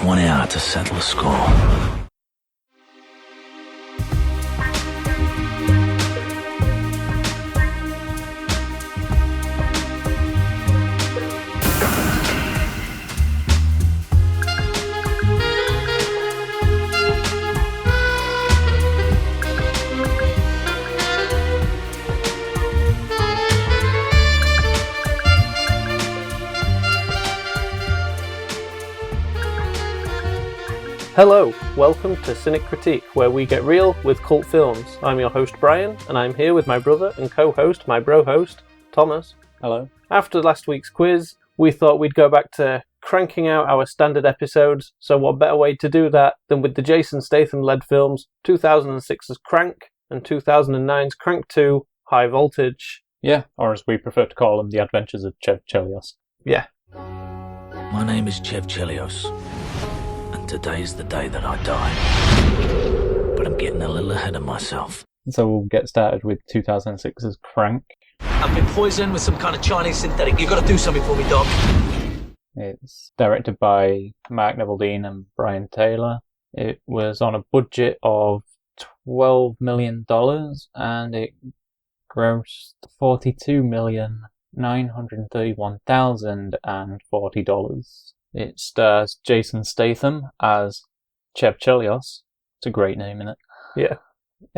1 hour to settle the score. Hello, welcome to Cynic Critique, where we get real with cult films. I'm your host Brian, and I'm here with my brother and co-host, my bro-host, Thomas. Hello. After last week's quiz, we thought we'd go back to cranking out our standard episodes, so what better way to do that than with the Jason Statham-led films 2006's Crank and 2009's Crank 2, High Voltage. Yeah, or as we prefer to call them, The Adventures of Chev, Chelios. Yeah. My name is Chev Chelios. Today is the day that I die. But I'm getting a little ahead of myself. So we'll get started with 2006's Crank. I've been poisoned with some kind of Chinese synthetic. You've got to do something for me, Doc. It's directed by Mark Neville-Dean and Brian Taylor. It was on a budget of $12 million and it grossed $42,931,040. It stars Jason Statham as Chev Chelios. It's a great name, isn't it? Yeah.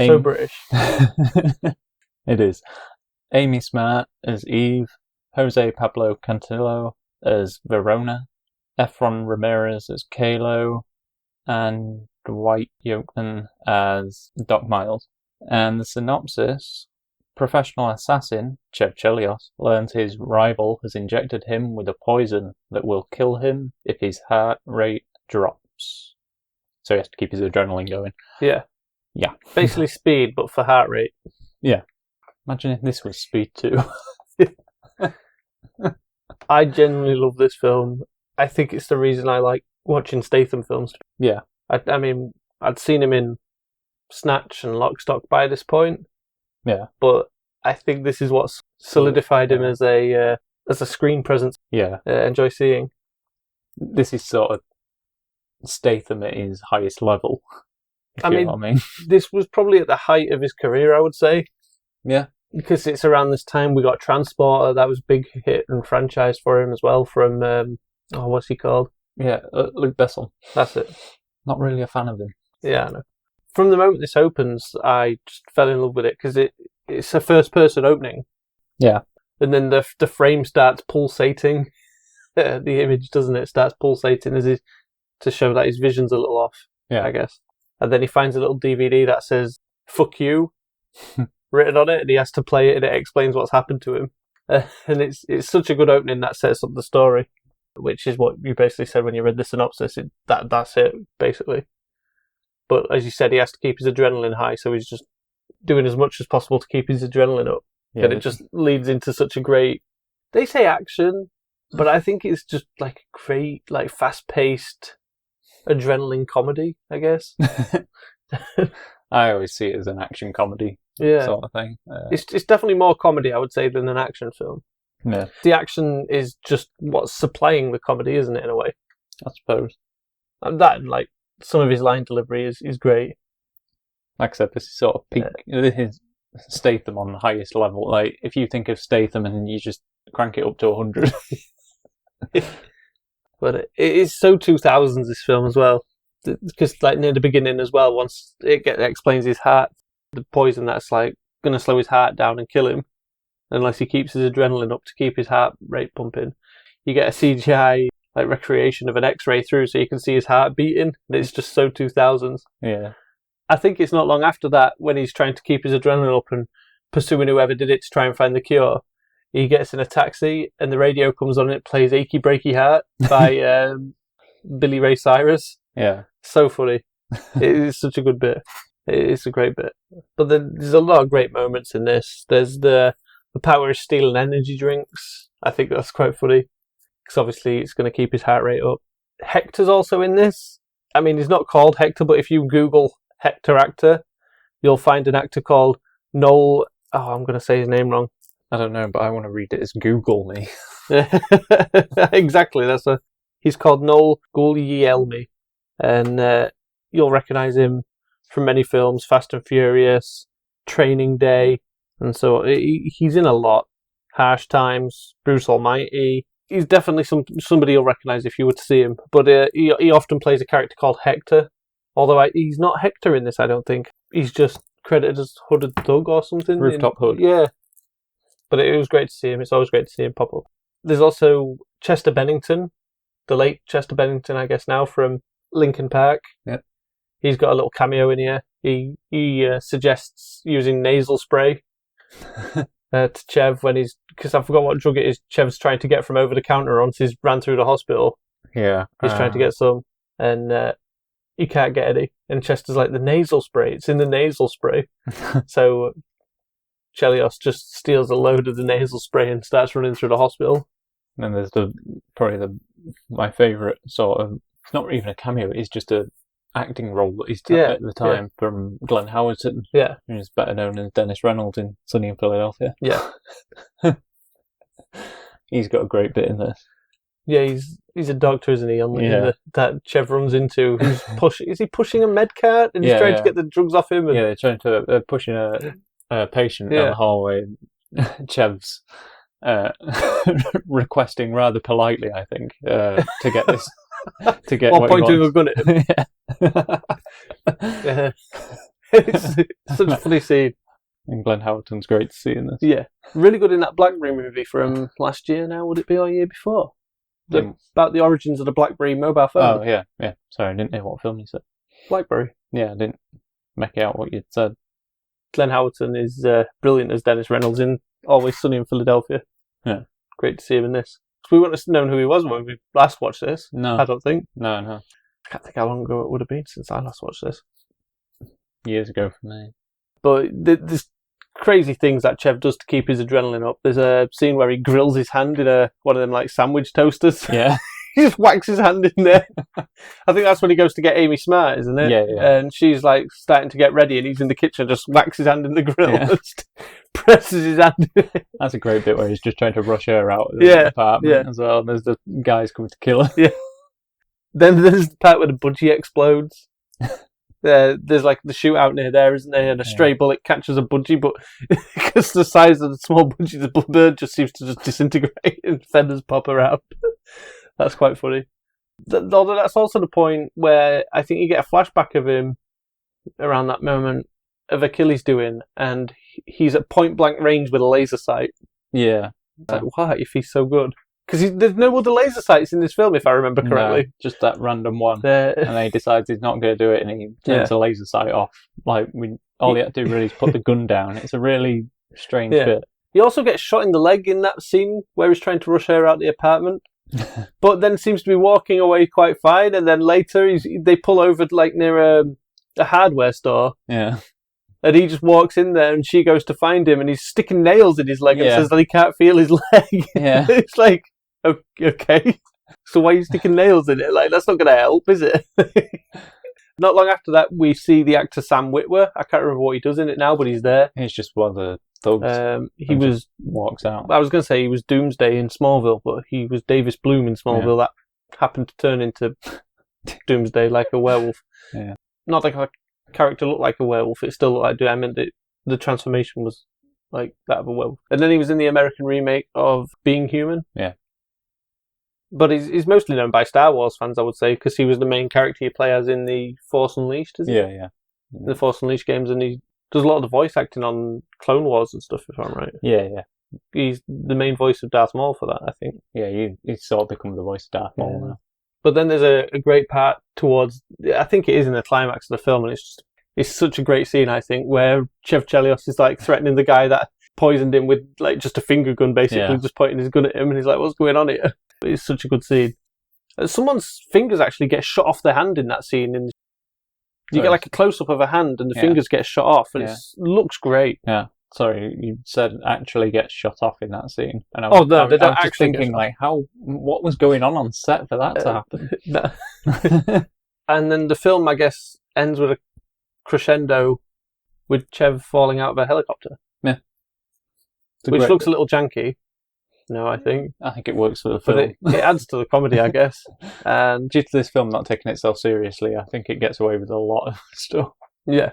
So British. It is. Amy Smart as Eve, Jose Pablo Cantillo as Verona, Efron Ramirez as Kalo, and Dwight Yoakman as Doc Miles. And the synopsis: professional assassin, Chev Chelios, learns his rival has injected him with a poison that will kill him if his heart rate drops. So he has to keep his adrenaline going. Yeah. Yeah. Basically speed, but for heart rate. Yeah. Imagine if this was Speed 2. I genuinely love this film. I think it's the reason I like watching Statham films. Yeah. I mean, I'd seen him in Snatch and Lock, Stock by this point. Yeah. But I think this is what solidified him as a screen presence. Yeah. Enjoy seeing. This is sort of Statham at his highest level. I mean, this was probably at the height of his career, I would say. Yeah. Because it's around this time we got Transporter. That was a big hit and franchise for him as well from, what's he called? Yeah, Luke Besson. That's it. Not really a fan of him. Yeah, I know. From the moment this opens, I just fell in love with it because it's a first-person opening. Yeah. And then the frame starts pulsating. The image, doesn't it? Starts pulsating to show that his vision's a little off, I guess. And then he finds a little DVD that says, "Fuck you," written on it, and he has to play it, and it explains what's happened to him. And it's such a good opening that sets up the story, which is what you basically said when you read the synopsis. That's it, basically. But as you said, he has to keep his adrenaline high, so he's just doing as much as possible to keep his adrenaline up. Yeah, and it just leads into such a great... They say action, but I think it's just like great, like fast-paced adrenaline comedy, I guess. I always see it as an action comedy sort of thing. It's definitely more comedy, I would say, than an action film. Yeah. The action is just what's supplying the comedy, isn't it, in a way? I suppose. And that, like, some of his line delivery is great. Like I said, this is sort of peak. This is Statham on the highest level. Like, if you think of Statham and you just crank it up to 100. But it is so 2000s, this film, as well. Because, like, near the beginning as well, once it explains his heart, the poison that's, like, going to slow his heart down and kill him, unless he keeps his adrenaline up to keep his heart rate pumping. You get a CGI, like, recreation of an X-ray through so you can see his heart beating, and it's just so 2000s. Yeah. I think it's not long after that, when he's trying to keep his adrenaline up and pursuing whoever did it to try and find the cure, he gets in a taxi and the radio comes on and it plays Achy Breaky Heart by Billy Ray Cyrus. Yeah. So funny. It is such a good bit. It's a great bit. But there's a lot of great moments in this. There's the power of stealing energy drinks. I think that's quite funny. Because obviously it's going to keep his heart rate up. Hector's also in this. I mean, he's not called Hector, but if you Google Hector actor, you'll find an actor called Noel... Oh, I'm going to say his name wrong. I don't know, but I want to read it as Google me. Exactly. He's called Noel Guglielmi. and you'll recognise him from many films: Fast and Furious, Training Day, and so he's in a lot. Harsh Times, Bruce Almighty. He's definitely somebody you'll recognise if you were to see him. But he often plays a character called Hector, although he's not Hector in this, I don't think. He's just credited as Hooded Thug or something. Rooftop Hood. Yeah. But it was great to see him. It's always great to see him pop up. There's also Chester Bennington, the late Chester Bennington, I guess now, from Linkin Park. Yep. He's got a little cameo in here. He suggests using nasal spray to Chev when because I forgot what drug it is Chev's trying to get from over the counter once he's ran through the hospital. Yeah. He's trying to get some, and he can't get any. And Chester's like, the nasal spray, it's in the nasal spray. So Chelios just steals a load of the nasal spray and starts running through the hospital. And then there's my favourite sort of, it's not even a cameo, it's just a acting role that he's at the time from Glenn Howerton. Yeah. Who's better known as Dennis Reynolds in Sunny in Philadelphia. Yeah. He's got a great bit in this. Yeah, he's a doctor, isn't he? That Chev runs into. Is he pushing a med cart? And he's trying to get the drugs off him? Yeah, they're trying to pushing a patient down the hallway. Chev's requesting rather politely, I think, to get this. To get or pointing a gun at him. Yeah. It's such a funny scene. And Glenn Howerton's great to see in this. Yeah. Really good in that Blackberry movie from last year now, would it be, or year before? About the origins of the Blackberry mobile phone. Oh, yeah. Sorry, I didn't hear what film you said. Blackberry. Yeah, I didn't make out what you'd said. Glenn Howerton is brilliant as Dennis Reynolds in Always Sunny in Philadelphia. Yeah. Great to see him in this. We wouldn't have known who he was when we last watched this. No. I don't think. No. I can't think how long ago it would have been since I last watched this. Years ago for me. But there's crazy things that Chev does to keep his adrenaline up. There's a scene where he grills his hand in one of them like sandwich toasters. Yeah. He just whacks his hand in there. I think that's when he goes to get Amy Smart, isn't it? Yeah. And she's like starting to get ready and he's in the kitchen, just whacks his hand in the grill and presses his hand in it. That's a great bit where he's just trying to rush her out of the apartment as well. And there's the guys coming to kill her. Yeah. Then there's the part where the budgie explodes. There's like the shootout near there, isn't there? And a stray bullet catches a budgie, but because the size of the small budgie, the bird just seems to just disintegrate and feathers pop around. That's quite funny. Although that's also the point where I think you get a flashback of him around that moment of Achilles doing, and he's at point blank range with a laser sight. Yeah. It's like, why, if he's so good? Because there's no other laser sights in this film, if I remember correctly. No, just that random one. And then he decides he's not going to do it, and he turns the laser sight off. Like, all he had to do really is put the gun down. It's a really strange bit. He also gets shot in the leg in that scene where he's trying to rush her out the apartment. But then seems to be walking away quite fine, and then later they pull over like near a hardware store. Yeah. And he just walks in there, and she goes to find him, and he's sticking nails in his leg and says that he can't feel his leg. Yeah. It's like, okay. So why are you sticking nails in it? Like, that's not going to help, is it? Not long after that, we see the actor Sam Witwer. I can't remember what he does in it now, but he's there. He's just one of the thugs. He walks out. I was going to say he was Doomsday in Smallville, but he was Davis Bloom in Smallville. That happened to turn into Doomsday like a werewolf. Yeah. Not like a character looked like a werewolf. It still looked like Doom. I meant the transformation was like that of a werewolf. And then he was in the American remake of Being Human. Yeah. But he's mostly known by Star Wars fans, I would say, because he was the main character you play as in the Force Unleashed, is he? Yeah. The Force Unleashed games, and he does a lot of the voice acting on Clone Wars and stuff, if I'm right. Yeah. He's the main voice of Darth Maul for that, I think. Yeah, he's sort of become the voice of Darth Maul now. But then there's a great part towards, I think it is in the climax of the film, and it's such a great scene, I think, where Chev Chelios is like threatening the guy that poisoned him with like just a finger gun, basically, just pointing his gun at him, and he's like, what's going on here? It's such a good scene. Someone's fingers actually get shot off their hand in that scene. You get like a close-up of a hand, and the fingers get shot off, and it looks great. Yeah. Sorry, you said actually gets shot off in that scene. And they don't I was just actually thinking, like, what was going on set for that to happen? And then the film, I guess, ends with a crescendo with Chev falling out of a helicopter. Yeah. Which looks a little janky. No, I think. I think it works for the But film. it adds to the comedy, I guess. And Due to this film not taking itself seriously, I think it gets away with a lot of stuff. yeah.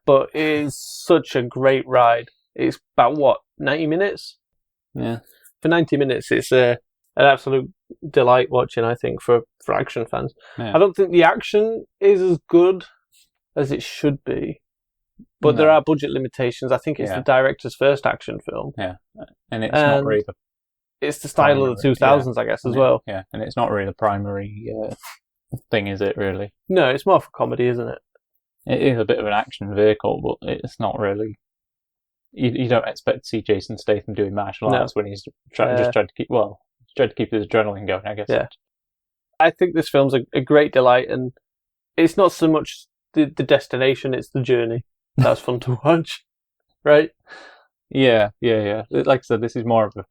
But it is such a great ride. It's about, 90 minutes? Yeah. For 90 minutes, it's an absolute delight watching, I think, for action fans. Yeah. I don't think the action is as good as it should be. But there are budget limitations. I think it's the director's first action film. Yeah. And it's not really the... It's the style of the 2000s, I guess, as well. Yeah, and it's not really the primary thing, is it, really? No, it's more for comedy, isn't it? It is a bit of an action vehicle, but it's not really... You don't expect to see Jason Statham doing martial arts when he's trying to keep his adrenaline going, I guess. Yeah. I think this film's a great delight, and it's not so much the destination, it's the journey. That's fun to watch, right? Yeah. Like I said, this is more of a...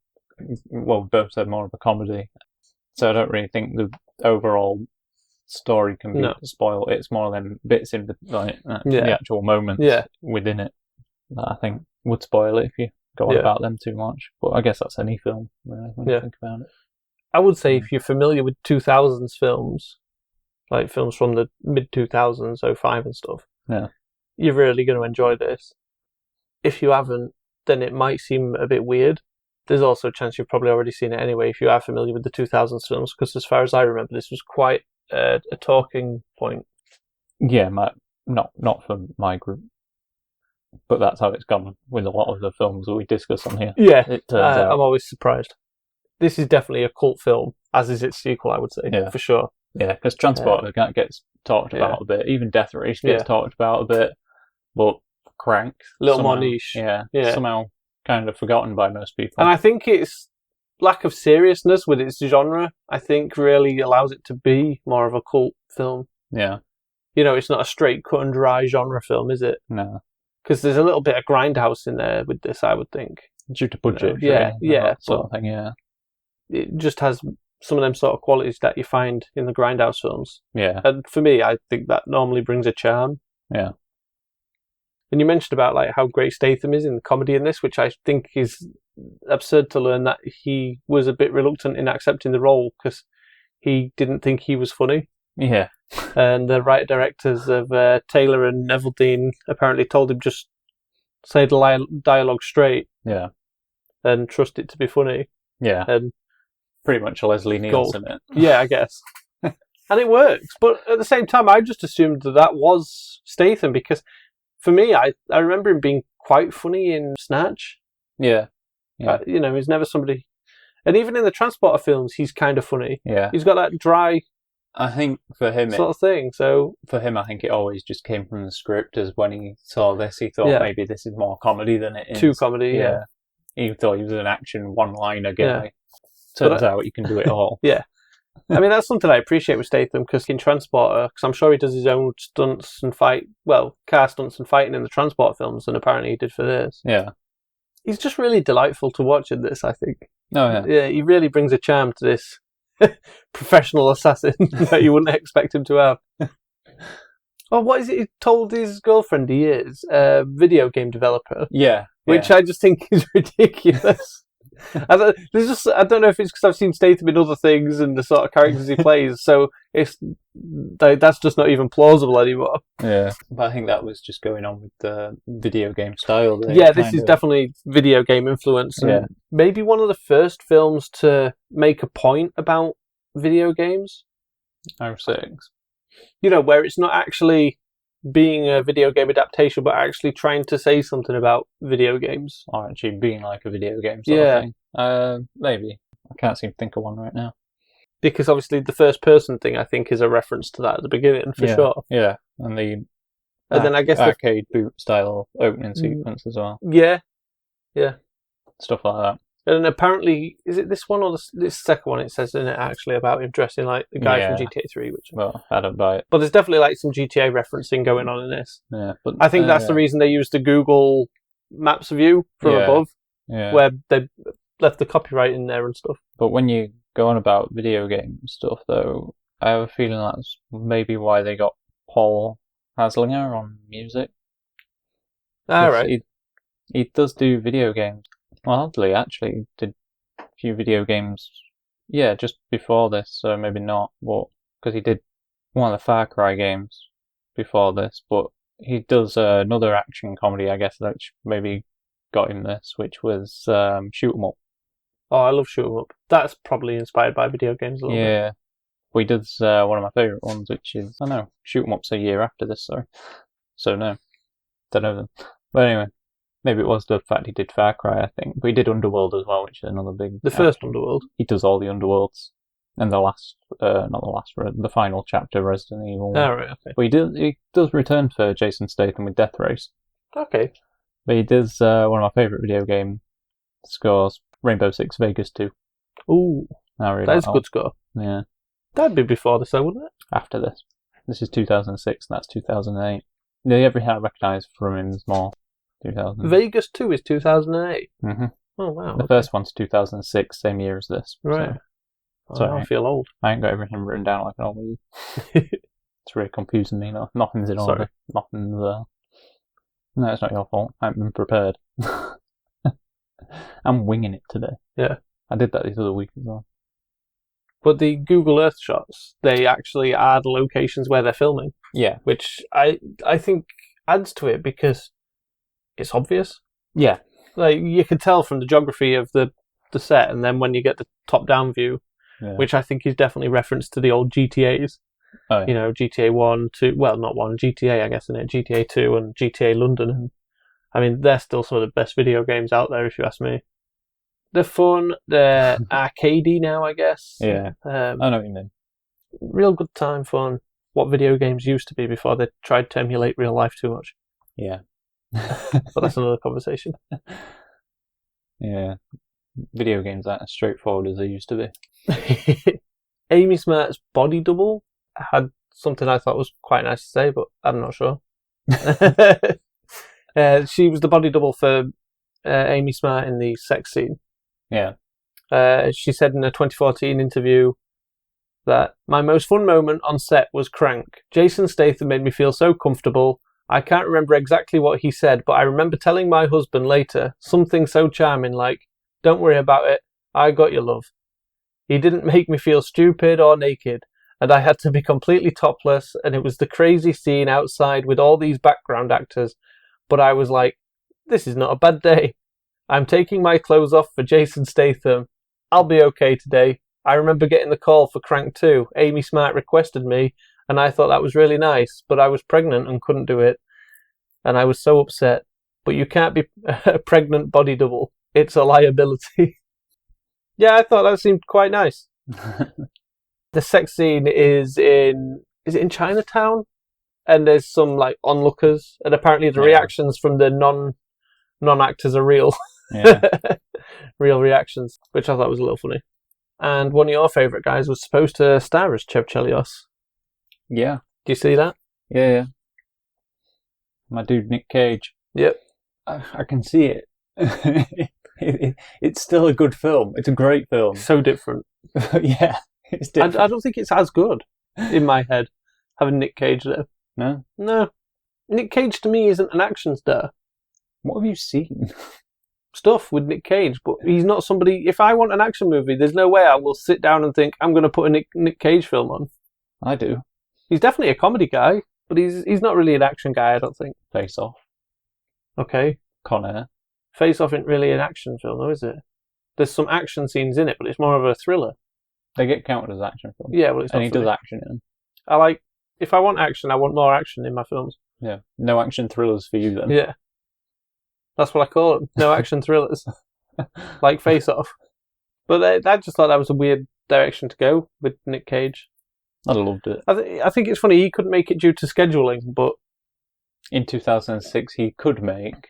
Well, both said more of a comedy. So I don't really think the overall story can be spoiled. It's more than bits in the actual moments within it that I think would spoil it if you go on about them too much. But I guess that's any film, really, when you think about it. I would say if you're familiar with 2000s films, like films from the mid-2000s, 05 and stuff, you're really going to enjoy this. If you haven't, then it might seem a bit weird. There's also a chance you've probably already seen it anyway if you are familiar with the 2000s films, because as far as I remember, this was quite a talking point. Yeah, not for my group. But that's how it's gone with a lot of the films that we discuss on here. Yeah, it turns out. I'm always surprised. This is definitely a cult film, as is its sequel, I would say, for sure. Yeah, because Transporter gets talked about a bit. Even Death Race gets talked about a bit. But Crank... A little more niche. Yeah, somehow kind of forgotten by most people. And I think its lack of seriousness with its genre, I think, really allows it to be more of a cult film. Yeah. It's not a straight cut and dry genre film, is it? No. Because there's a little bit of grindhouse in there with this, I would think. Due to budget. Sort of thing, yeah. It just has some of them sort of qualities that you find in the grindhouse films. Yeah. And for me, I think that normally brings a charm. Yeah. And you mentioned about like how great Statham is in comedy in this, which I think is absurd to learn that he was a bit reluctant in accepting the role because he didn't think he was funny. Yeah. And the writer-directors of Taylor and Neveldine apparently told him just say the dialogue straight. Yeah. And trust it to be funny. Yeah. And pretty much a Leslie Nielsen it. Yeah, I guess. And it works. But at the same time, I just assumed that was Statham because for me, I remember him being quite funny in Snatch. Yeah. He's never somebody... And even in the Transporter films, he's kind of funny. Yeah. He's got that dry... I think for him... sort of thing, so... For him, I think it always just came from the script as when he saw this, he thought maybe this is more comedy than it is. Too comedy, yeah. He thought he was an action one-liner guy. Turns out he can do it all. Yeah. I mean, that's something I appreciate with Statham, because in Transporter, because I'm sure he does his own stunts and car stunts and fighting in the Transporter films, and apparently he did for this. Yeah. He's just really delightful to watch in this, I think. Oh, yeah. Yeah, he really brings a charm to this professional assassin that you wouldn't expect him to have. Oh, what is it he told his girlfriend he is? A video game developer. Yeah. Which I just think is ridiculous. I don't know if it's because I've seen Statham in other things and the sort of characters he plays, so that's just not even plausible anymore. Yeah, but I think that was just going on with the video game style. Yeah, this is definitely video game influence. And maybe one of the first films to make a point about video games. 06. Where it's not actually being a video game adaptation, but actually trying to say something about video games. Or actually being like a video game sort of thing. Maybe. I can't seem to think of one right now. Because obviously the first person thing, I think, is a reference to that at the beginning, for sure. Yeah, and then I guess arcade boot style opening sequence as well. Yeah. Yeah. Stuff like that. And apparently, is it this one or this second one? It says in it actually about him dressing like the guy from GTA 3. Well, I don't buy it. But there's definitely like some GTA referencing going on in this. Yeah, but I think that's the reason they used the Google Maps view from above, where they left the copyright in there and stuff. But when you go on about video game stuff, though, I have a feeling that's maybe why they got Paul Haslinger on music. All right. He does do video games. Well, oddly, actually, did few video games. Yeah, just before this, so maybe not. But because he did one of the Far Cry games before this, but he does another action comedy, I guess, which maybe got him this, which was Shoot 'em Up. Oh, I love Shoot 'em Up. That's probably inspired by video games a little bit. Yeah. But he does one of my favourite ones, which is, I know, Shoot 'em Up's a year after this, sorry. So no, don't know them. But anyway, maybe it was the fact he did Far Cry, I think. But he did Underworld as well, which is another big... The first Underworld? He does all the Underworlds. And the last, the final chapter, Resident Evil. Oh, right, okay. But he does return for Jason Statham with Death Race. Okay. But he does one of my favourite video game scores, Rainbow Six Vegas 2. Ooh, Really that is a good score. Yeah. That'd be before this, though, wouldn't it? After this. This is 2006, and that's 2008. The everything I recognise from him is more 2000. Vegas 2 is 2008? Mm-hmm. Oh, wow. The first one's 2006, same year as this. Right. So I feel old. I ain't got everything written down like an old lady. It's really confusing me. Nothing's in order. Nothing's... No, it's not your fault. I haven't been prepared. I'm winging it today. Yeah. I did that the other week as well. But the Google Earth shots, they actually add locations where they're filming. Yeah. Which I think adds to it because it's obvious. Yeah. Like, you can tell from the geography of the set, and then when you get the top-down view, which I think is definitely reference to the old GTAs. Oh, yeah. You know, GTA 1, 2, well, not 1, GTA, I guess, isn't it? GTA 2 and GTA London. And, I mean, they're still some of the best video games out there, if you ask me. They're fun, they're arcadey now, I guess. Yeah, I know what you mean. Real good time fun. What video games used to be before they tried to emulate real life too much. Yeah. But that's another conversation. Yeah. Video games aren't as straightforward as they used to be. Amy Smart's body double had something I thought was quite nice to say, but I'm not sure. She was the body double for Amy Smart in the sex scene. Yeah. She said in a 2014 interview that my most fun moment on set was Crank. Jason Statham made me feel so comfortable. I can't remember exactly what he said, but I remember telling my husband later something so charming like, "Don't worry about it, I got your love." He didn't make me feel stupid or naked, and I had to be completely topless, and it was the crazy scene outside with all these background actors, but I was like, this is not a bad day. I'm taking my clothes off for Jason Statham. I'll be okay today. I remember getting the call for Crank 2. Amy Smart requested me, and I thought that was really nice, but I was pregnant and couldn't do it. And I was so upset. But you can't be a pregnant body double. It's a liability. Yeah, I thought that seemed quite nice. The sex scene is it in Chinatown? And there's some like onlookers, and apparently the reactions from the non-actors are real. Yeah. Real reactions, which I thought was a little funny. And one of your favourite guys was supposed to star as Chev Chelios. Yeah. Do you see that? Yeah. My dude Nick Cage. Yep. I can see it. It's still a good film. It's a great film. So different. Yeah, it's different. I don't think it's as good in my head, having Nick Cage there. No? No. Nick Cage to me isn't an action star. What have you seen? Stuff with Nick Cage, but he's not somebody... If I want an action movie, there's no way I will sit down and think, I'm going to put a Nick Cage film on. I do. He's definitely a comedy guy, but he's not really an action guy, I don't think. Face Off. Okay. Con Air. Face Off isn't really an action film, though, is it? There's some action scenes in it, but it's more of a thriller. They get counted as action films. Yeah, well, it's not and he for me. does action in them. I like... If I want action, I want more action in my films. Yeah. No action thrillers for you, then. Yeah. That's what I call them. No action thrillers. Like Face Off. But I just thought that was a weird direction to go with Nick Cage. I'd have loved it. I think it's funny, he couldn't make it due to scheduling, but... In 2006, he could make...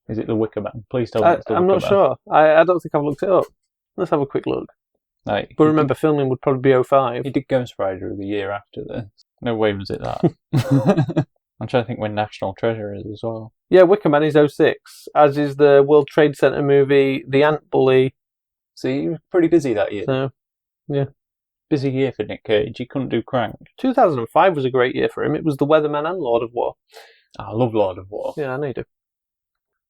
Is it The Wicker Man? Please tell me it's The Wicker I'm Man. not sure. I don't think I've looked it up. Let's have a quick look. Like, But remember, filming would probably be 05. He did Ghost Rider the year after this. No way was it that. I'm trying to think when National Treasure is as well. Yeah, Wicker Man is 06, as is the World Trade Center movie, The Ant Bully. See, he was pretty busy that year. So, yeah. Busy year for Nick Cage. He couldn't do Crank. 2005 was a great year for him. It was The Weatherman and Lord of War. I love Lord of War. Yeah, I know you do.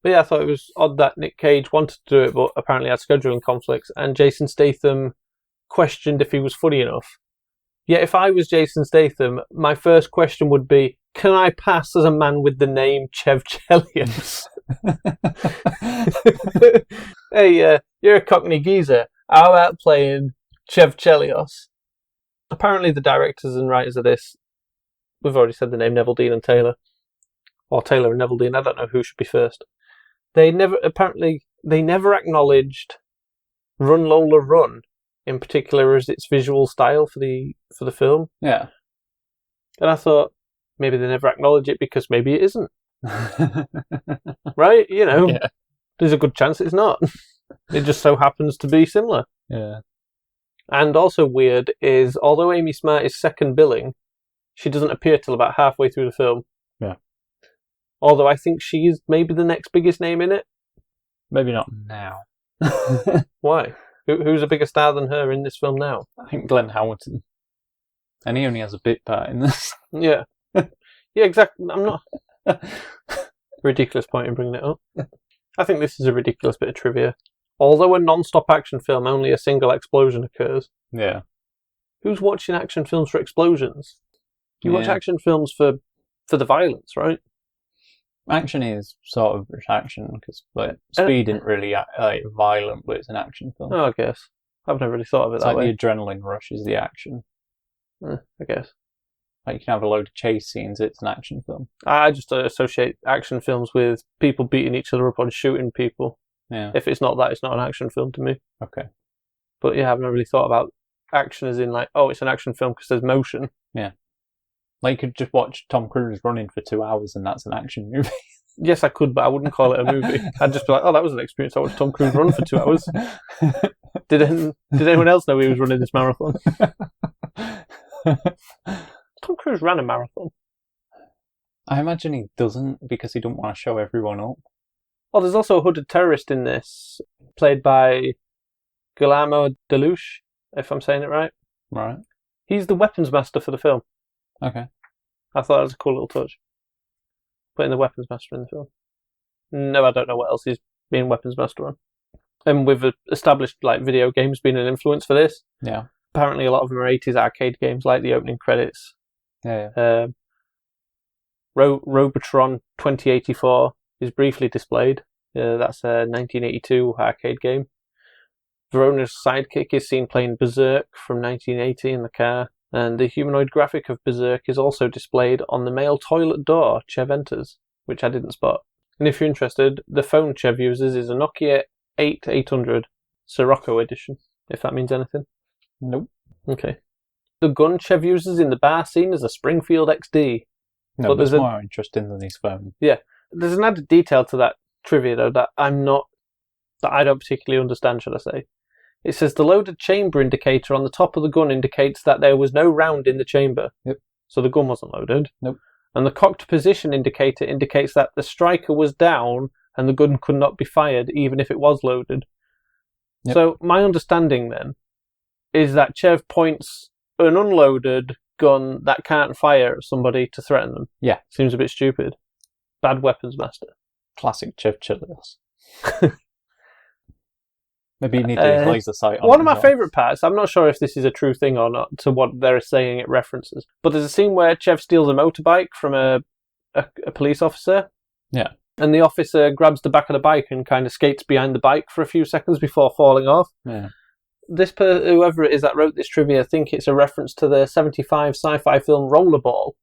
But yeah, I thought it was odd that Nick Cage wanted to do it, but apparently had scheduling conflicts, and Jason Statham questioned if he was funny enough. Yet if I was Jason Statham, my first question would be, can I pass as a man with the name Chev Chelios? Hey, you're a Cockney geezer. How about playing Chev Chelios? Apparently the directors and writers of this, we've already said the name, Neville Dean and Taylor. Or Taylor and Neville Dean, I don't know who should be first. They never acknowledged Run Lola Run, in particular as its visual style for the film. Yeah. And I thought, maybe they never acknowledge it because maybe it isn't. Right? You know, Yeah. There's a good chance it's not. It just so happens to be similar. Yeah. And also weird is, although Amy Smart is second billing, she doesn't appear till about halfway through the film. Yeah. Although I think she is maybe the next biggest name in it. Maybe not now. Why? Who's a bigger star than her in this film now? I think Glenn Howerton. And he only has a bit part in this. Yeah. Yeah, exactly. I'm not... Ridiculous point in bringing it up. I think this is a ridiculous bit of trivia. Although a non-stop action film, only a single explosion occurs. Yeah. Who's watching action films for explosions? You watch action films for the violence, right? Action is sort of action, because Speed isn't really violent, but it's an action film. Oh, I guess. I've never really thought of it It's that way. The adrenaline rush is the action. I guess. Like, you can have a load of chase scenes, it's an action film. I just associate action films with people beating each other up and shooting people. Yeah. If it's not that, it's not an action film to me. Okay. But yeah, I've never really thought about action as in like, oh, it's an action film because there's motion. Yeah. Like, you could just watch Tom Cruise running for 2 hours and that's an action movie. Yes, I could, but I wouldn't call it a movie. I'd just be like, oh, that was an experience. I watched Tom Cruise run for 2 hours. Did anyone else know he was running this marathon? Tom Cruise ran a marathon. I imagine he doesn't, because he don't want to show everyone up. Oh, there's also a hooded terrorist in this, played by Guillermo Deluche, if I'm saying it right. Right. He's the weapons master for the film. Okay. I thought that was a cool little touch. Putting the weapons master in the film. No, I don't know what else he's being weapons master on. And we've established like video games being an influence for this. Yeah. Apparently a lot of them are 80s arcade games, like the opening credits. Yeah. Robotron 2084 is briefly displayed. That's a 1982 arcade game. Verona's sidekick is seen playing Berserk from 1980 in the car. And the humanoid graphic of Berserk is also displayed on the male toilet door Chev enters, which I didn't spot. And if you're interested, the phone Chev uses is a Nokia 8800 Sirocco edition, if that means anything. Nope. Okay. The gun Chev uses in the bar scene is a Springfield XD. No, but there's more interesting than his phone. Yeah. There's an added detail to that trivia, though, that I don't particularly understand, should I say. It says the loaded chamber indicator on the top of the gun indicates that there was no round in the chamber. Yep. So the gun wasn't loaded. Nope. And the cocked position indicator indicates that the striker was down and the gun could not be fired even if it was loaded. Yep. So my understanding then is that Chev points an unloaded gun that can't fire at somebody to threaten them. Yeah. Seems a bit stupid. Bad weapons master. Classic Chev Chelios. Maybe you need a laser sight on. One of my favourite parts, I'm not sure if this is a true thing or not to what they're saying it references, but there's a scene where Chev steals a motorbike from a police officer. Yeah. And the officer grabs the back of the bike and kind of skates behind the bike for a few seconds before falling off. Yeah. Whoever it is that wrote this trivia, I think it's a reference to the 75 sci-fi film Rollerball,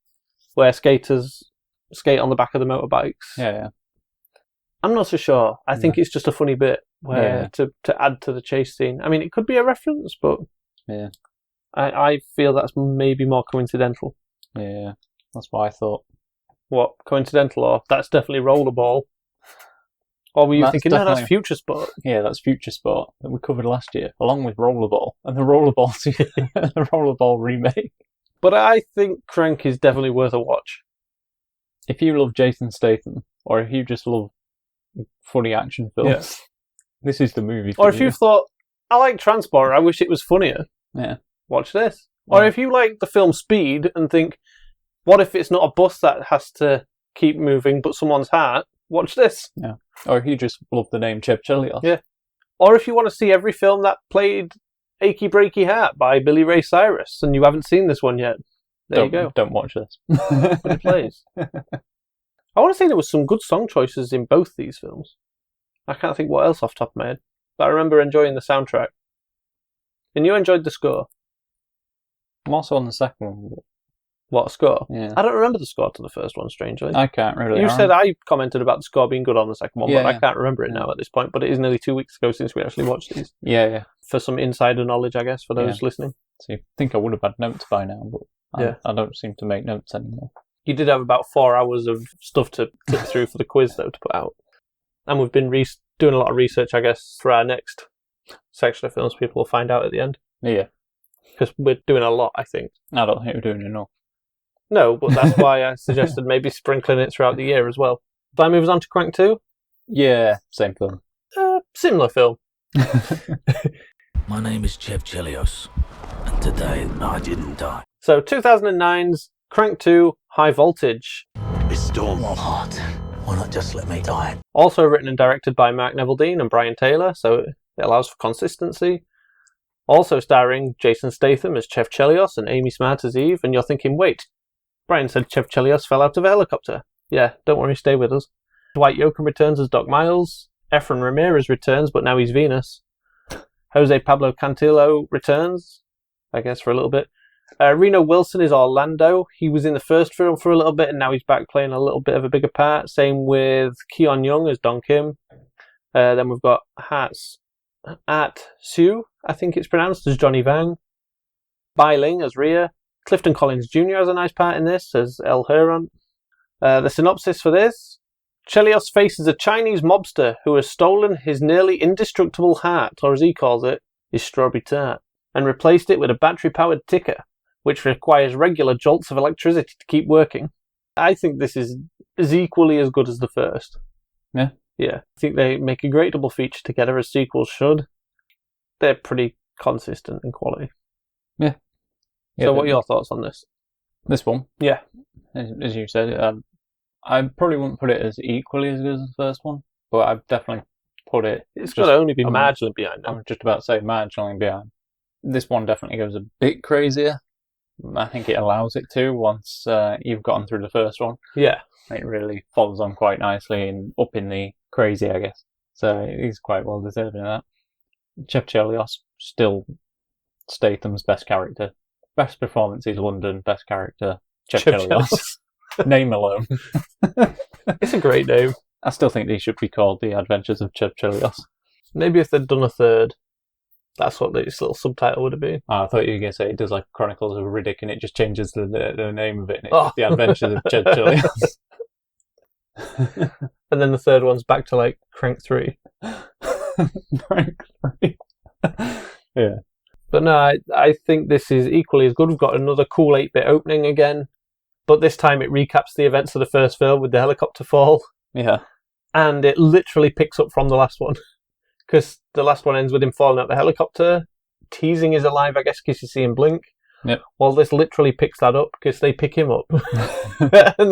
where skaters skate on the back of the motorbikes. Yeah. I'm not so sure. I think it's just a funny bit where to add to the chase scene. I mean, it could be a reference, but yeah, I feel that's maybe more coincidental. Yeah, that's what I thought. What, coincidental, or that's definitely Rollerball? Or were you thinking, no, that's Future Sport? Yeah, that's Future Sport that we covered last year, along with Rollerball and the Rollerball the Rollerball remake. But I think Crank is definitely worth a watch. If you love Jason Statham, or if you just love funny action films, this is the movie for you. Or if you've thought, I like Transporter, I wish it was funnier, watch this. Or if you like the film Speed and think, what if it's not a bus that has to keep moving but someone's heart? watch this. Yeah. Or if you just love the name Chev Chelios. Yeah. Or if you want to see every film that played Achy Breaky Heart by Billy Ray Cyrus and you haven't seen this one yet, there you go. Don't watch this. But it plays. I want to say there was some good song choices in both these films. I can't think what else off the top of my head. But I remember enjoying the soundtrack. And you enjoyed the score. I'm also on the second one. What, score? Yeah. I don't remember the score to the first one, strangely. I can't really. You said I commented about the score being good on the second one, Yeah, but I yeah. can't remember it now at this point. But it is nearly 2 weeks ago since we actually watched these. Yeah. For some insider knowledge, I guess, for those listening. So you think I would have had notes by now, but I don't seem to make notes anymore. You did have about 4 hours of stuff to tip through for the quiz, though, to put out. And we've been doing a lot of research, I guess, for our next section of films people will find out at the end. Yeah. Because we're doing a lot, I think. I don't think we're doing enough. No, but that's why I suggested maybe sprinkling it throughout the year as well. Shall I move us on to Crank 2? Yeah, same film. Similar film. My name is Chev Chelios, and today I didn't die. So, 2009's Crank 2, High Voltage. It's storm hot. Why not just let me die? Also written and directed by Mark Neville-Dean and Brian Taylor, so it allows for consistency. Also starring Jason Statham as Chev Chelios and Amy Smart as Eve, and you're thinking, wait, Brian said Chev Chelios fell out of a helicopter. Yeah, don't worry, stay with us. Dwight Yoakam returns as Doc Miles. Efren Ramirez returns, but now he's Venus. Jose Pablo Cantillo returns, I guess, for a little bit. Reno Wilson is Orlando. He was in the first film for a little bit, and now he's back playing a little bit of a bigger part. Same with Keon Young as Don Kim. Then we've got Art Sue, I think it's pronounced, as Johnny Vang. Bai Ling as Rhea. Clifton Collins Jr. has a nice part in this as El Huron. The synopsis for this: Chelios faces a Chinese mobster who has stolen his nearly indestructible heart, or as he calls it, his strawberry tart, and replaced it with a battery-powered ticker, which requires regular jolts of electricity to keep working. I think this is equally as good as the first. Yeah? Yeah. I think they make a great double feature together, as sequels should. They're pretty consistent in quality. Yeah. So what are your thoughts on this? This one? Yeah. As you said, I probably wouldn't put it as equally as good as the first one, but I've definitely put it... It's got to only be marginally behind now. I'm just about to say marginally behind. This one definitely goes a bit crazier. I think it allows it to once you've gotten through the first one. Yeah. It really follows on quite nicely and up in the crazy, I guess. So he's quite well deserving of that. Chev Chelios, still Statham's best character. Best performance is London, best character, Chev Chelios. Name alone. It's a great name. I still think these should be called The Adventures of Chev Chelios. Maybe if they'd done a third, that's what this little subtitle would have been. I thought you were going to say it does like Chronicles of Riddick and it just changes the name of it and it's just The Adventures of Chev Chelios. And then the third one's back to like Crank 3. Crank 3. Yeah. But no, I think this is equally as good. We've got another cool 8-bit opening again, but this time it recaps the events of the first film with the helicopter fall. Yeah. And it literally picks up from the last one. Because the last one ends with him falling out the helicopter, teasing he's alive, I guess, because you see him blink. Yep. Well, this literally picks that up because they pick him up. And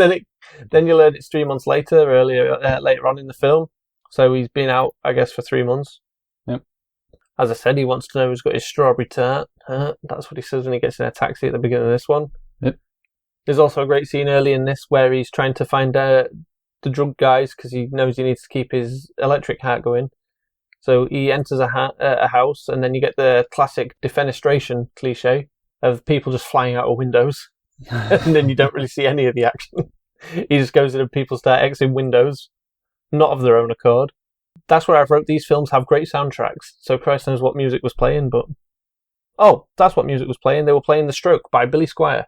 then you learn it's 3 months later, later on in the film. So he's been out, I guess, for 3 months. Yep. As I said, he wants to know who's got his strawberry tart. That's what he says when he gets in a taxi at the beginning of this one. Yep. There's also a great scene early in this where he's trying to find the drug guys because he knows he needs to keep his electric heart going. So he enters a house, and then you get the classic defenestration cliche of people just flying out of windows. And then you don't really see any of the action. He just goes in and people start exiting windows, not of their own accord. That's where I've wrote these films have great soundtracks. So Christ knows what music was playing, but... Oh, that's what music was playing. They were playing The Stroke by Billy Squier.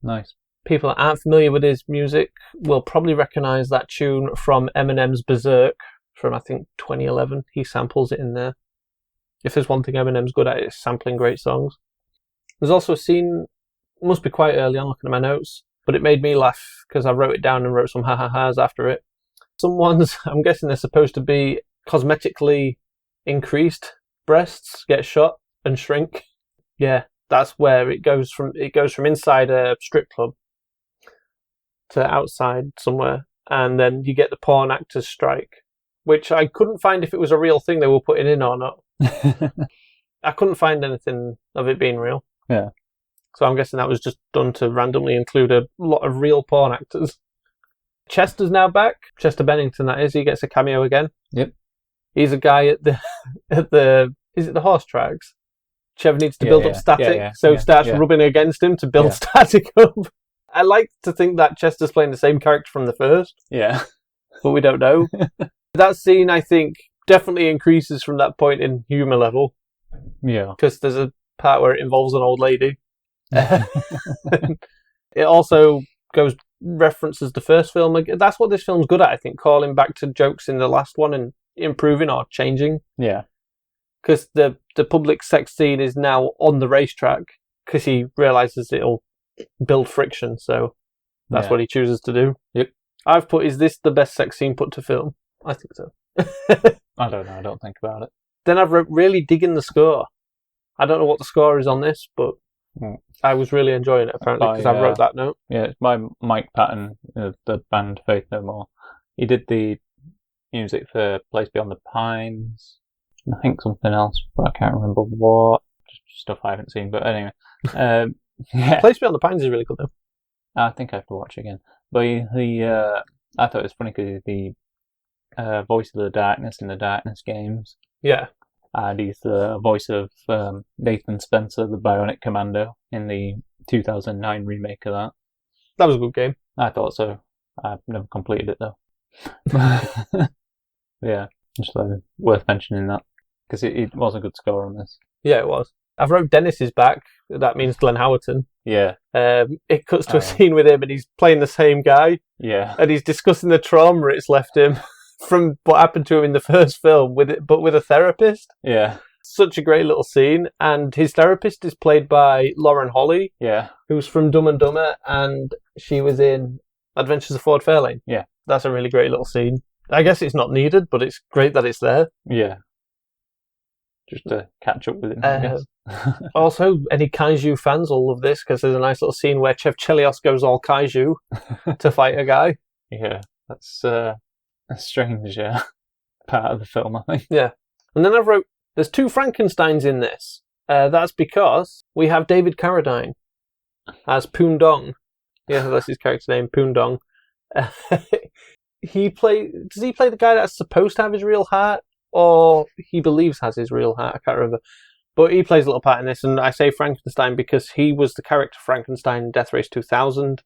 Nice. People that aren't familiar with his music will probably recognise that tune from Eminem's Berserk from, I think, 2011. He samples it in there. If there's one thing Eminem's good at, it's sampling great songs. There's also a scene, must be quite early on looking at my notes, but it made me laugh because I wrote it down and wrote some ha-ha-has after it. Some ones, I'm guessing they're supposed to be cosmetically increased breasts, get shot and shrink. Yeah, that's where it goes from inside a strip club to outside somewhere, and then you get the porn actors strike, which I couldn't find if it was a real thing they were putting in or not. I couldn't find anything of it being real. Yeah. So I'm guessing that was just done to randomly include a lot of real porn actors. Chester's now back. Chester Bennington, that is. He gets a cameo again. Yep. He's a guy at the is it the horse tracks? Chev needs to build up static, so starts rubbing against him to build static up. I like to think that Chester's playing the same character from the first. Yeah. But we don't know. That scene, I think, definitely increases from that point in humour level. Yeah. Because there's a part where it involves an old lady. It also references the first film. That's what this film's good at, I think, calling back to jokes in the last one and improving or changing. Yeah. Because the public sex scene is now on the racetrack because he realises it'll build friction, so that's what he chooses to do. Yep. I've put, is this the best sex scene put to film? I think so. I don't know, I don't think about it. Then I've really digging the score. I don't know what the score is on this, but I was really enjoying it, apparently, because I wrote that note. Yeah, it's by Mike Patton of the band Faith No More. He did the music for Place Beyond the Pines, and I think something else, but I can't remember what. Just stuff I haven't seen, but anyway. Yeah. Place Beyond the Pines is really good, though. I think I have to watch it again. But I thought it was funny because he's the voice of the darkness in the Darkness games. Yeah. And he's the voice of Nathan Spencer, the Bionic Commando, in the 2009 remake of that. That was a good game. I thought so. I've never completed it, though. Yeah, just worth mentioning that, because it was a good score on this. Yeah, it was. I've wrote Dennis is back. That means Glenn Howerton. Yeah. It cuts to a scene with him and he's playing the same guy. Yeah. And he's discussing the trauma it's left him from what happened to him in the first film, but with a therapist. Yeah. Such a great little scene. And his therapist is played by Lauren Holly. Yeah. Who's from Dumb and Dumber, and she was in Adventures of Ford Fairlane. Yeah. That's a really great little scene. I guess it's not needed, but it's great that it's there. Yeah. Just to catch up with it, I guess. Also, any kaiju fans will love this, because there's a nice little scene where Chelios goes all kaiju to fight a guy. Yeah, that's a strange part of the film, I think. Yeah. And then I wrote, there's 2 Frankensteins in this. That's because we have David Carradine as Poondong. Yeah, that's his character name, Poondong. Does he play the guy that's supposed to have his real heart? Or he believes has his real heart, I can't remember. But he plays a little part in this, and I say Frankenstein because he was the character Frankenstein in Death Race 2000,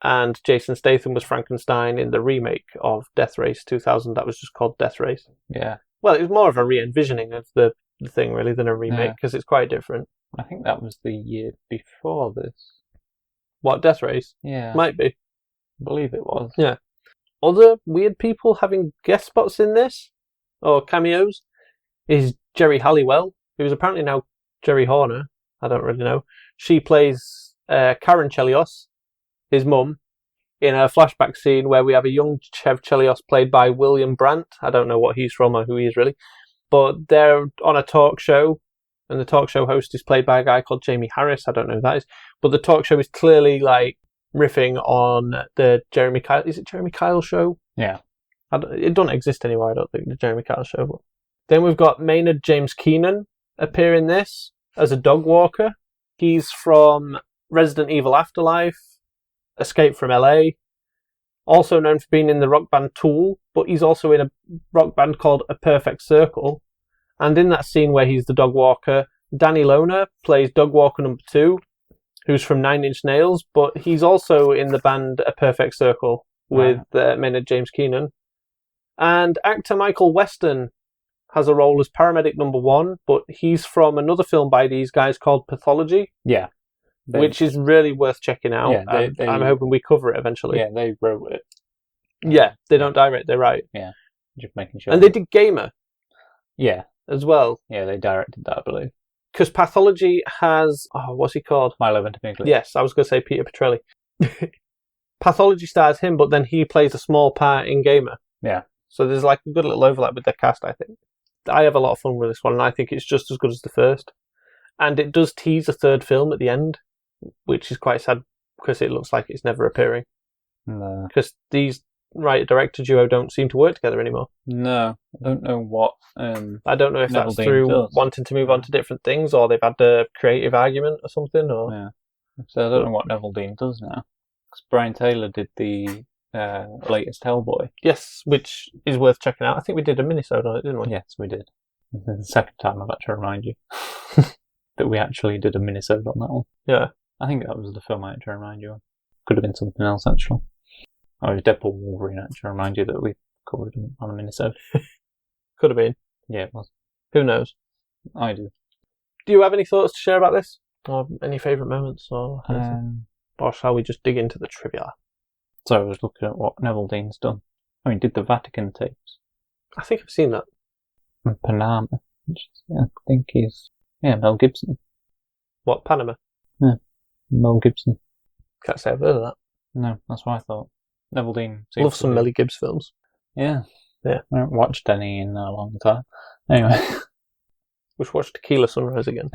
and Jason Statham was Frankenstein in the remake of Death Race 2000 that was just called Death Race. Yeah. Well, it was more of a re-envisioning of the thing, really, than a remake, because it's quite different. I think that was the year before this. What, Death Race? Yeah. Might be. I believe it was. Yeah. Other weird people having guest spots in this, or cameos, is Jerry Halliwell, who's apparently now Jerry Horner. I don't really know. She plays Karen Chelios, his mum, in a flashback scene where we have a young Chev Chelios played by William Brandt. I don't know what he's from or who he is really. But they're on a talk show, and the talk show host is played by a guy called Jamie Harris. I don't know who that is. But the talk show is clearly like riffing on the Jeremy Kyle. Is it Jeremy Kyle show? Yeah. It doesn't exist anymore, I don't think, the Jeremy Kyle show. But then we've got Maynard James Keenan appear in this as a dog walker. He's from Resident Evil Afterlife, Escape from LA, also known for being in the rock band Tool, but he's also in a rock band called A Perfect Circle. And in that scene where he's the dog walker, Danny Lohner plays dog walker number 2, who's from Nine Inch Nails, but he's also in the band A Perfect Circle with Maynard James Keenan. And actor Michael Weston has a role as paramedic number 1, but he's from another film by these guys called Pathology. Yeah. Which is really worth checking out. Yeah, I'm hoping we cover it eventually. Yeah, they wrote it. Yeah, they don't direct, they write. Yeah, just making sure. And they did Gamer. Yeah. As well. Yeah, they directed that, I believe. Because Pathology has... Oh, what's he called? Milo Ventimiglia. Yes, I was going to say Peter Petrelli. Pathology stars him, but then he plays a small part in Gamer. Yeah. So there's like a good little overlap with the cast, I think. I have a lot of fun with this one, and I think it's just as good as the first. And it does tease a 3rd film at the end, which is quite sad because it looks like it's never appearing. No. Because these writer-director duo don't seem to work together anymore. No, I don't know what. I don't know if Neville that's Dean through does. wanting to move on to different things, or they've had a creative argument or something. Or Yeah. So I don't know what Neville Dean does now. Because Brian Taylor did the latest Hellboy. yes, which is worth checking out. I think we did a mini-sode on it, didn't we? Yes, we did. This is the second time I've had to remind you that we actually did a mini-sode on that one. Yeah. I think that was the film I had to remind you of. Could have been something else, actually. Oh, it was Deadpool Wolverine, I had to remind you that we covered it on a mini-sode. Could have been. Yeah, it was. Who knows? I do. Do you have any thoughts to share about this? Or any favourite moments? Or shall we just dig into the trivia? So I was looking at what Neville Dean's done. I mean, did the Vatican tapes. I think I've seen that. And Panama, which I think is... Yeah, Mel Gibson. What, Panama? Yeah, Mel Gibson. Can't say I've heard of that. No, that's what I thought. Neville Dean. Love some Melly Gibbs films. Yeah. Yeah. I haven't watched any in a long time. Anyway. We should watch Tequila Sunrise again.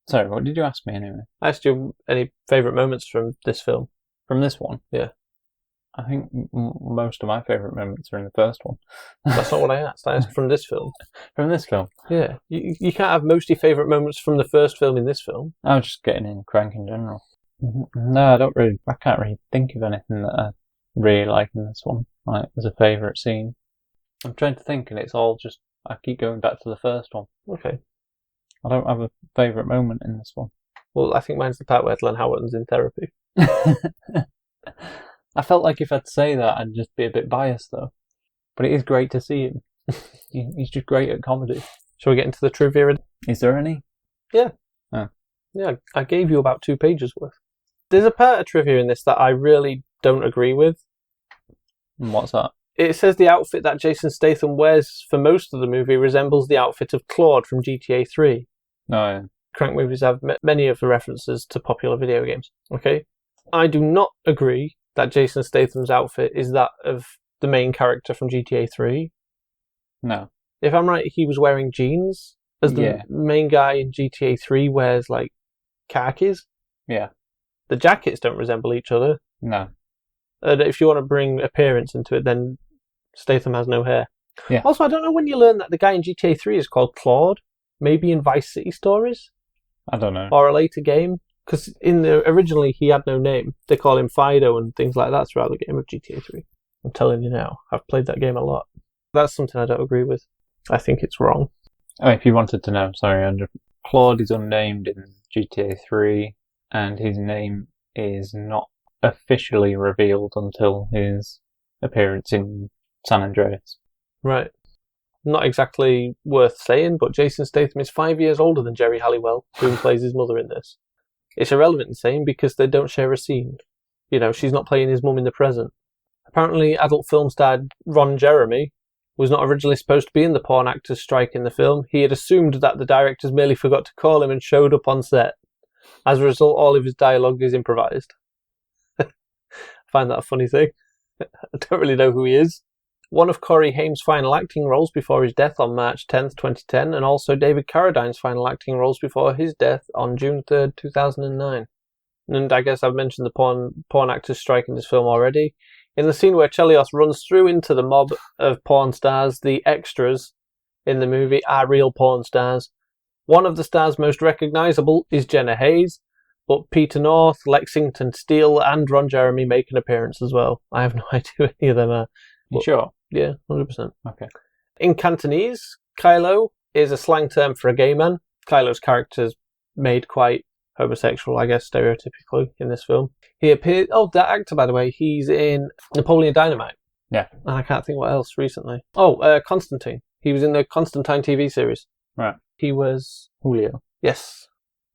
Sorry, what did you ask me anyway? I asked you any favourite moments from this film. From this one? Yeah. I think most of my favourite moments are in the first one. That's not what I asked. I asked from this film. From this film? Yeah. You can't have most of your favourite moments from the first film in this film. I was just getting in Crank in general. No, I can't really think of anything that I really like in this one, like as a favourite scene. I'm trying to think, and it's all just, I keep going back to the first one. Okay. I don't have a favourite moment in this one. Well, I think mine's the part where Glenn Howerton's in therapy. I felt like if I'd say that, I'd just be a bit biased, though. But it is great to see him. He's just great at comedy. Shall we get into the trivia? Is there any? Yeah. Oh. Yeah, I gave you about 2 pages worth. There's a part of trivia in this that I really don't agree with. And what's that? It says the outfit that Jason Statham wears for most of the movie resembles the outfit of Claude from GTA 3. Oh, yeah. Crank movies have many of the references to popular video games. Okay? I do not agree that Jason Statham's outfit is that of the main character from GTA 3. No. If I'm right, he was wearing jeans, as the main guy in GTA 3 wears, like, khakis. Yeah. The jackets don't resemble each other. No. If you want to bring appearance into it, then Statham has no hair. Yeah. Also, I don't know when you learn that the guy in GTA 3 is called Claude. Maybe in Vice City Stories? I don't know. Or a later game? Because originally he had no name. They call him Fido and things like that throughout the game of GTA 3. I'm telling you now, I've played that game a lot. That's something I don't agree with. I think it's wrong. Oh, if you wanted to know, sorry, Claude is unnamed in GTA 3, and his name is not officially revealed until his appearance in San Andreas. Right. Not exactly worth saying, but Jason Statham is 5 years older than Jerry Halliwell, who plays his mother in this. It's irrelevant in saying because they don't share a scene. You know, she's not playing his mum in the present. Apparently, adult film star Ron Jeremy was not originally supposed to be in the porn actors' strike in the film. He had assumed that the directors merely forgot to call him and showed up on set. As a result, all of his dialogue is improvised. I find that a funny thing. I don't really know who he is. One of Corey Haim's final acting roles before his death on March 10th, 2010, and also David Carradine's final acting roles before his death on June 3rd, 2009. And I guess I've mentioned the porn actors strike in this film already. In the scene where Chelios runs through into the mob of porn stars, the extras in the movie are real porn stars. One of the stars most recognisable is Jenna Hayes, but Peter North, Lexington Steele, and Ron Jeremy make an appearance as well. I have no idea who any of them are. You sure? Yeah, 100%. Okay. In Cantonese, Kylo is a slang term for a gay man. Kylo's character is made quite homosexual, I guess, stereotypically in this film. He appeared... Oh, that actor, by the way, he's in Napoleon Dynamite. Yeah. And I can't think what else recently. Oh, Constantine. He was in the Constantine TV series. Right. He was... Julio. Yes.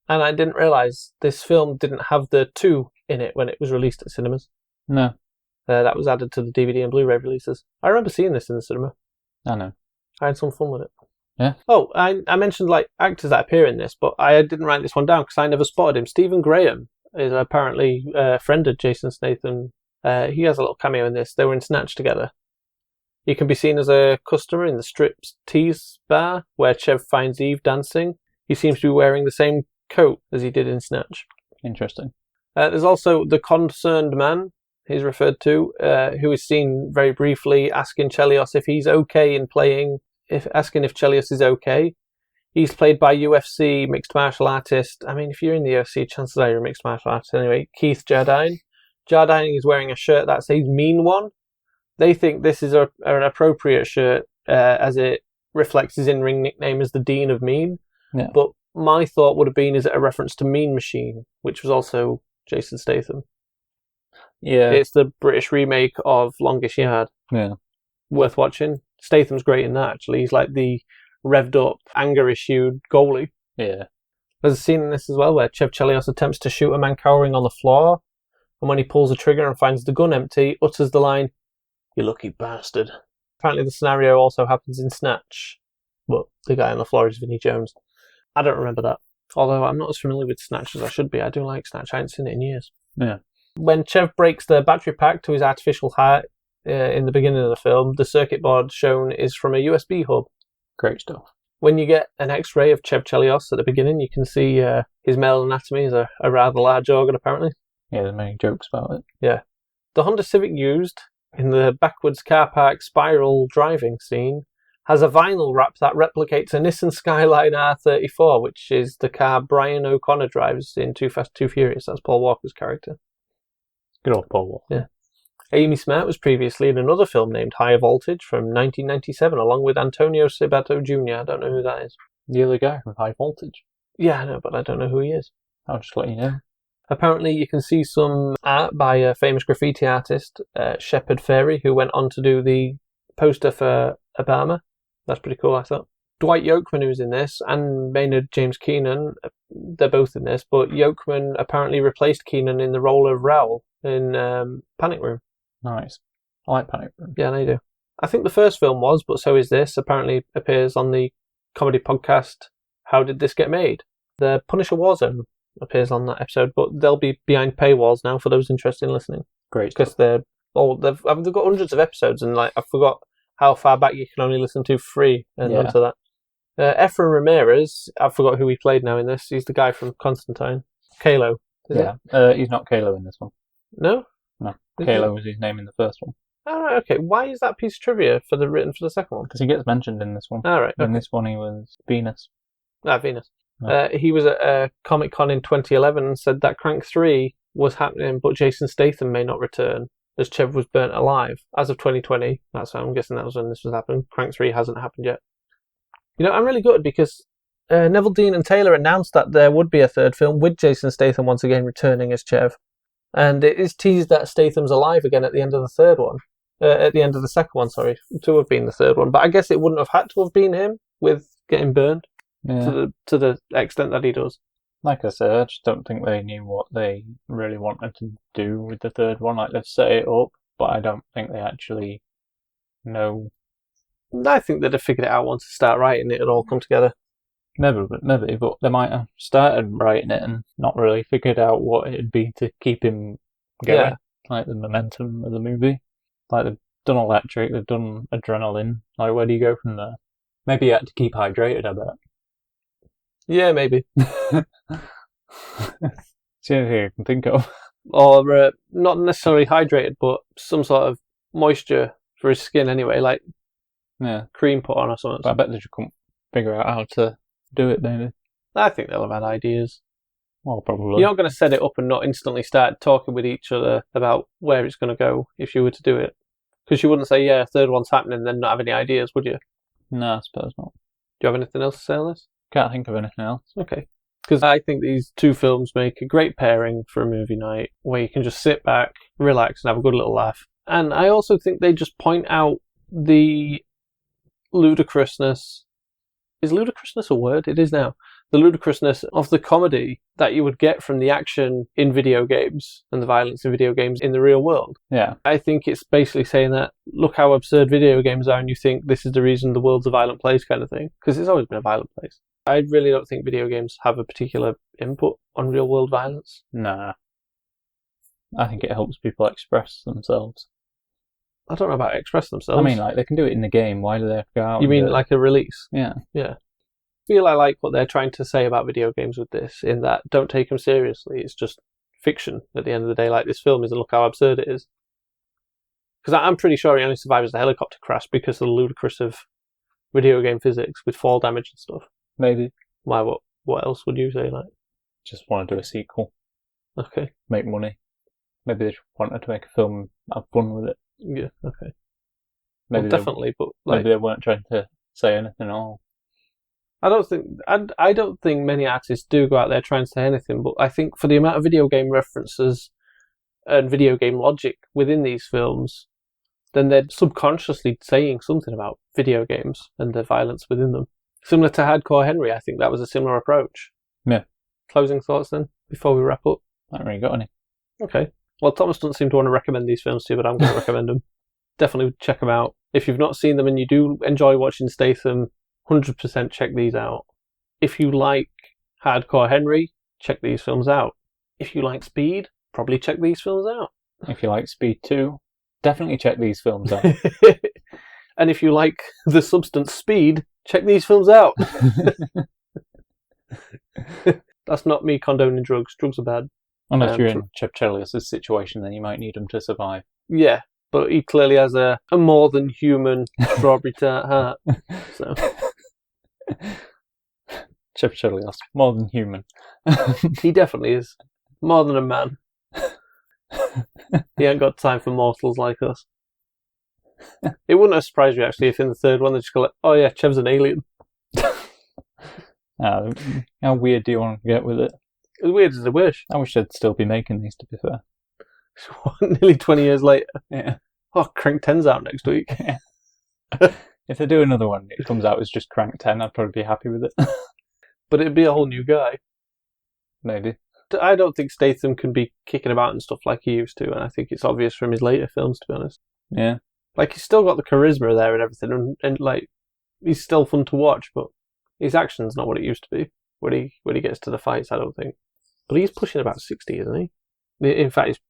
And I didn't realise this film didn't have the 2 in it when it was released at cinemas. No. That was added to the DVD and Blu-ray releases. I remember seeing this in the cinema. I know. I had some fun with it. Yeah. Oh, I mentioned like actors that appear in this, but I didn't write this one down because I never spotted him. Stephen Graham is apparently a friend of Jason Statham. He has a little cameo in this. They were in Snatch together. He can be seen as a customer in the striptease bar where Chev finds Eve dancing. He seems to be wearing the same coat as he did in Snatch. Interesting. There's also the concerned man, he's referred to, who is seen very briefly asking Chelios if he's okay in playing, asking if Chelios is okay. He's played by UFC mixed martial artist. I mean, if you're in the UFC, chances are you're a mixed martial artist anyway. Keith Jardine. Jardine is wearing a shirt that says Mean One. They think this is an appropriate shirt as it reflects his in-ring nickname as the Dean of Mean. Yeah. But my thought would have been, is it a reference to Mean Machine, which was also Jason Statham? Yeah. It's the British remake of Longest Yard. Yeah. Worth watching. Statham's great in that, actually. He's like the revved up, anger-issued goalie. Yeah. There's a scene in this as well where Chev Chelios attempts to shoot a man cowering on the floor, and when he pulls the trigger and finds the gun empty, utters the line, "You lucky bastard." Apparently the scenario also happens in Snatch, but the guy on the floor is Vinnie Jones. I don't remember that. Although I'm not as familiar with Snatch as I should be. I do like Snatch. I haven't seen it in years. Yeah. When Chev breaks the battery pack to his artificial heart in the beginning of the film, the circuit board shown is from a USB hub. Great stuff. When you get an X-ray of Chev Chelios at the beginning, you can see his male anatomy is a rather large organ, apparently. Yeah, there's many jokes about it. Yeah. The Honda Civic used in the backwards car park spiral driving scene has a vinyl wrap that replicates a Nissan Skyline R34, which is the car Brian O'Connor drives in Too Fast, Too Furious. That's Paul Walker's character. Good old Paul Walker. Yeah. Amy Smart was previously in another film named High Voltage from 1997, along with Antonio Sabato Jr. I don't know who that is. The other guy from High Voltage. Yeah, I know, but I don't know who he is. I'll just let you know. Apparently, you can see some art by a famous graffiti artist, Shepard Fairey, who went on to do the poster for Obama. That's pretty cool, I thought. Dwight Yoakam, who's in this, and Maynard James Keenan, they're both in this, but Yoakam apparently replaced Keenan in the role of Raoul in Panic Room. Nice. I like Panic Room. Yeah, they do. I think the first film was, but so is this. Apparently appears on the comedy podcast, How Did This Get Made? The Punisher Warzone appears on that episode, but they'll be behind paywalls now for those interested in listening. Great. Because they've got hundreds of episodes, and like I forgot how far back you can only listen to free and onto that. Efren Ramirez, I forgot who he played now in this. He's the guy from Constantine. Kalo. He's not Kalo in this one. No? No. Kalo was his name in the first one. All right, okay. Why is that piece of trivia written for the second one? Because he gets mentioned in this one. All right. Okay. In this one, he was Venus. Venus. He was at Comic-Con in 2011 and said that Crank 3 was happening, but Jason Statham may not return, as Chev was burnt alive. As of 2020, that's I'm guessing that was when this was happening. Crank 3 hasn't happened yet. You know, I'm really gutted because Neville Dean and Taylor announced that there would be a third film with Jason Statham once again returning as Chev. And it is teased that Statham's alive again at the end of the third one. At the end of the second one, sorry. To have been the third one. But I guess it wouldn't have had to have been him with getting burned to the extent that he does. Like I said, I just don't think they knew what they really wanted to do with the third one. Like, they've set it up, but I don't think they actually know. I think they'd have figured it out once they start writing it. It'd all come together. Maybe, but they might have started writing it and not really figured out what it'd be to keep him going. Yeah. Like the momentum of the movie. Like, they've done Electric, they've done Adrenaline. Like, where do you go from there? Maybe you had to keep hydrated, I bet. Yeah, maybe. It's the only thing I can think of. Or not necessarily hydrated, but some sort of moisture for his skin anyway, like cream put on or something. But I bet they just couldn't figure out how to do it, maybe. I think they'll have had ideas. Well, probably. You're not going to set it up and not instantly start talking with each other about where it's going to go if you were to do it. Because you wouldn't say, yeah, third one's happening, and then not have any ideas, would you? No, I suppose not. Do you have anything else to say on this? Can't think of anything else. Okay. Because I think these two films make a great pairing for a movie night where you can just sit back, relax, and have a good little laugh. And I also think they just point out the ludicrousness. Is ludicrousness a word? It is now. The ludicrousness of the comedy that you would get from the action in video games and the violence in video games in the real world. Yeah. I think it's basically saying that, look how absurd video games are, and you think this is the reason the world's a violent place kind of thing. Because it's always been a violent place. I really don't think video games have a particular input on real world violence. Nah. I think it helps people express themselves. I don't know about express themselves. I mean, like, they can do it in the game. Why do they have to go out? You mean like a release? Yeah. Yeah. I feel I like what they're trying to say about video games with this, in that don't take them seriously. It's just fiction at the end of the day, like this film is, and look how absurd it is. Because I'm pretty sure he only survives the helicopter crash because of the ludicrous of video game physics with fall damage and stuff. Maybe. Why? What else would you say? Like, just want to do a sequel. Okay. Make money. Maybe they just wanted to make a film, have fun with it. Yeah. Okay. Maybe definitely, but like, maybe they weren't trying to say anything at all. I don't think many artists do go out there trying to say anything, but I think for the amount of video game references and video game logic within these films, then they're subconsciously saying something about video games and the violence within them. Similar to Hardcore Henry, I think that was a similar approach. Yeah. Closing thoughts then, before we wrap up? I haven't really got any. Okay. Well, Thomas doesn't seem to want to recommend these films to you, but I'm going to recommend them. Definitely check them out. If you've not seen them and you do enjoy watching Statham, 100% check these out. If you like Hardcore Henry, check these films out. If you like Speed, probably check these films out. If you like Speed 2, definitely check these films out. And if you like the substance Speed, check these films out. That's not me condoning drugs. Drugs are bad. Unless you're in Chev Chelios' situation, then you might need them to survive. Yeah, but he clearly has a more than human strawberry tart heart. So. Chev Chelios, more than human. He definitely is. More than a man. He ain't got time for mortals like us. It wouldn't have surprised you, actually, if in the third one they just go like, oh yeah, Chev's an alien. How weird do you want to get with it? As weird as I wish. I wish they'd still be making these, to be fair. Nearly 20 years later. Yeah. Oh, Crank 10's out next week. Yeah. If they do another one, it comes out as just Crank 10, I'd probably be happy with it. But it'd be a whole new guy. Maybe. I don't think Statham can be kicking about and stuff like he used to, and I think it's obvious from his later films, to be honest. Yeah. Like, he's still got the charisma there and everything, and like, he's still fun to watch, but his action's not what it used to be when he gets to the fights, I don't think. But he's pushing about 60, isn't he? In fact,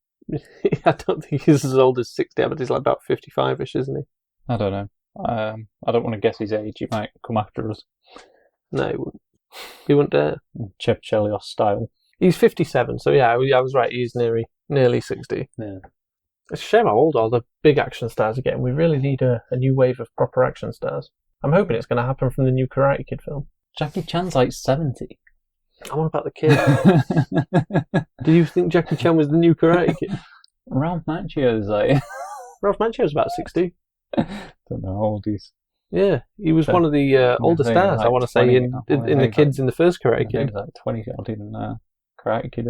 I don't think he's as old as 60, but he's like about 55-ish, isn't he? I don't know. I don't want to guess his age. He might come after us. No, he wouldn't. He wouldn't dare. Chev Chelios style. He's 57, so yeah, I was right. He's nearly 60. Yeah. It's a shame how old all the big action stars are getting. We really need a new wave of proper action stars. I'm hoping it's going to happen from the new Karate Kid film. Jackie Chan's like 70. I'm on about the kid. Did you think Jackie Chan was the new Karate Kid? Ralph Macchio's like... Ralph Macchio's about 60. Don't know how old he's... Yeah, he was one of the older stars, like I want to say, in the kids in the first Karate Kid. He's like 20 old in Karate Kid.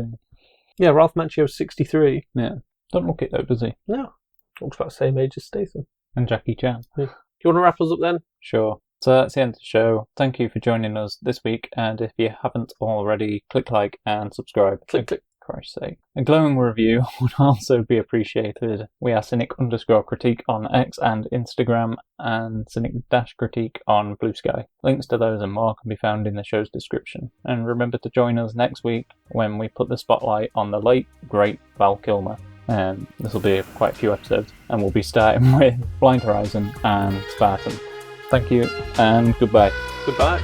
Yeah, Ralph Macchio's 63. Yeah. Don't look it though, does he? No. Looks about the same age as Statham. And Jackie Chan. Yeah. Do you want to wrap us up then? Sure. So that's the end of the show. Thank you for joining us this week, and if you haven't already, click like and subscribe. Click. Christ's sake. A glowing review would also be appreciated. We are Cynic_critique on X and Instagram, and Cynic-critique on Blue Sky. Links to those and more can be found in the show's description. And remember to join us next week when we put the spotlight on the late, great Val Kilmer. This will be quite a few episodes, and we'll be starting with Blind Horizon and Spartan. Thank you, and goodbye. Goodbye.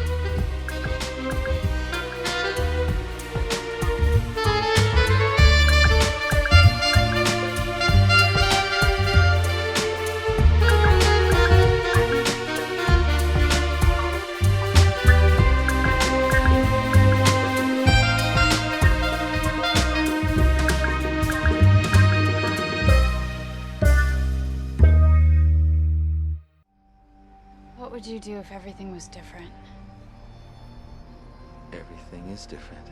What would you do if everything was different? Everything is different.